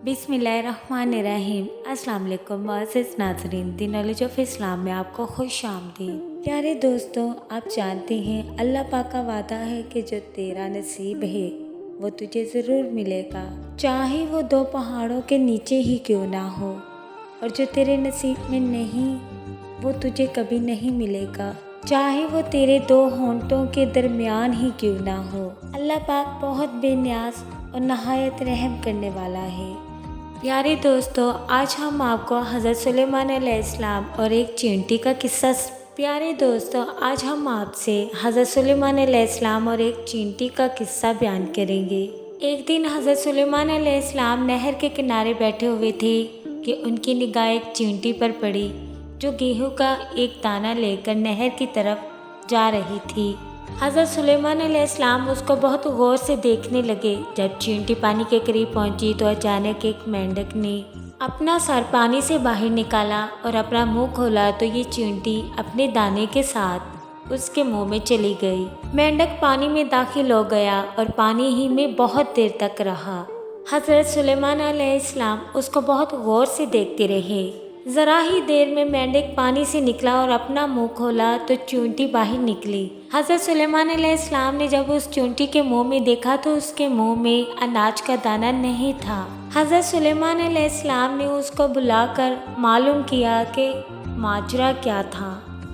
बिस्मिल्लाहिर्रहमानिर्रहीम। अस्सलाम वालेकुम मोअज़्ज़िज़ नाज़रीन, दी नॉलेज ऑफ इस्लाम में आपको खुश आमदीद। प्यारे दोस्तों, आप जानते हैं अल्लाह पाक का वादा है कि जो तेरा नसीब है वो तुझे ज़रूर मिलेगा, चाहे वो दो पहाड़ों के नीचे ही क्यों ना हो। और जो तेरे नसीब में नहीं वो तुझे कभी नहीं मिलेगा, चाहे वो तेरे दो होंठों के दरमियान ही क्यों ना हो। अल्लाह पाक बहुत बेनियाज और नहायत रहम करने वाला है। प्यारे दोस्तों, आज हम आपको हज़रत सुलेमान अलैहिस्सलाम और एक चींटी का किस्सा प्यारे दोस्तों, आज हम आपसे हज़रत सुलेमान अलैहिस्सलाम और एक चींटी का किस्सा बयान करेंगे। एक दिन हज़रत सुलेमान अलैहिस्सलाम नहर के किनारे बैठे हुए थे कि उनकी निगाह एक चींटी पर पड़ी जो गेहूं का एक दाना लेकर नहर की तरफ जा रही थी। हज़रत सुलेमान अलैहिस्सलाम उसको बहुत गौर से देखने लगे। जब चींटी पानी के करीब पहुंची तो अचानक एक मेंढक ने अपना सर पानी से बाहर निकाला और अपना मुंह खोला तो ये चींटी अपने दाने के साथ उसके मुंह में चली गई। मेंढक पानी में दाखिल हो गया और पानी ही में बहुत देर तक रहा। हज़रत सुलेमान अलैहिस्सलाम उसको बहुत गौर से देखते रहे। ज़रा ही देर में मेंढक पानी से निकला और अपना मुंह खोला तो चींटी बाहर निकली। हज़रत सुलेमान अलैहिस्सलाम ने जब उस चींटी के मुंह में देखा तो उसके मुंह में अनाज का दाना नहीं था। हज़रत सुलेमान अलैहिस्सलाम ने उसको बुलाकर मालूम किया कि माजरा क्या था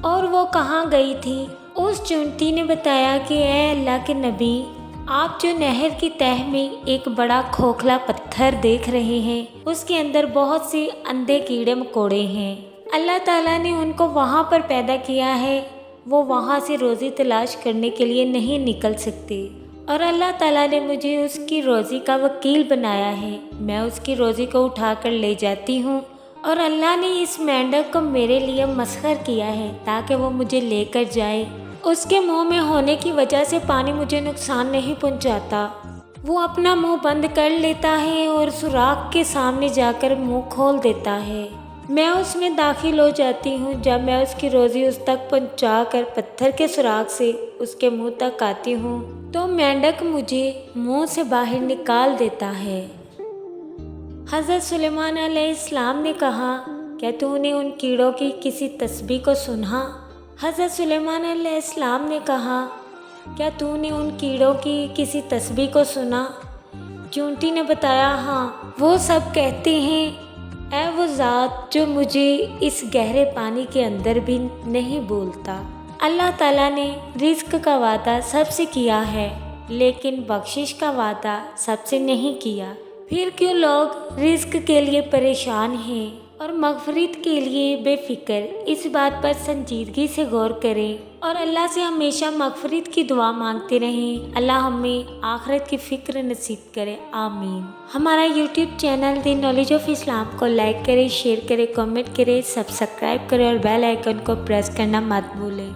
और वो कहाँ गई थी। उस चींटी ने बताया कि ऐ अल्लाह के नबी, आप जो नहर की तह में एक बड़ा खोखला पत्थर देख रहे हैं उसके अंदर बहुत से अंधे कीड़े मकोड़े हैं। अल्लाह ताला ने उनको वहाँ पर पैदा किया है, वो वहाँ से रोज़ी तलाश करने के लिए नहीं निकल सकते और अल्लाह ताला ने मुझे उसकी रोज़ी का वकील बनाया है। मैं उसकी रोज़ी को उठाकर ले जाती हूँ और अल्लाह ने इस मेंढक को मेरे लिए मसखर किया है ताकि वो मुझे लेकर जाए। उसके मुंह में होने की वजह से पानी मुझे नुकसान नहीं पहुंचाता। वो अपना मुंह बंद कर लेता है और सुराख के सामने जाकर मुंह खोल देता है। मैं उसमें दाखिल हो जाती हूँ। जब मैं उसकी रोज़ी उस तक पहुँचाकर पत्थर के सुराख से उसके मुंह तक आती हूँ तो मेंढक मुझे मुंह से बाहर निकाल देता है। हज़रत सुलेमान अलैहिस्सलाम ने कहा, क्या तूने उन कीड़ों की किसी तस्बीह को सुना? हज़रत सुलेमान अलैहिस्सलाम ने कहा, क्या तूने उन कीड़ों की किसी तस्बीह को सुना? चींटी ने बताया, हाँ, वो सब कहते हैं, ऐ वो ज़ात जो मुझे इस गहरे पानी के अंदर भी नहीं बोलता। अल्लाह ताला ने रिज़्क का वादा सबसे किया है लेकिन बख्शिश का वादा सबसे नहीं किया। फिर क्यों लोग रिज़्क के लिए परेशान हैं और मग़फ़िरत के लिए बेफ़िक्र। इस बात पर संजीदगी से गौर करें और अल्लाह से हमेशा मग़फ़िरत की दुआ मांगते रहें। अल्लाह हमें आखिरत की फ़िक्र नसीब करे, आमीन। हमारा YouTube channel the knowledge of Islam को लाइक करें, शेयर करें, कमेंट करें, सब्सक्राइब करें और बेल आइकन को प्रेस करना मत भूलें।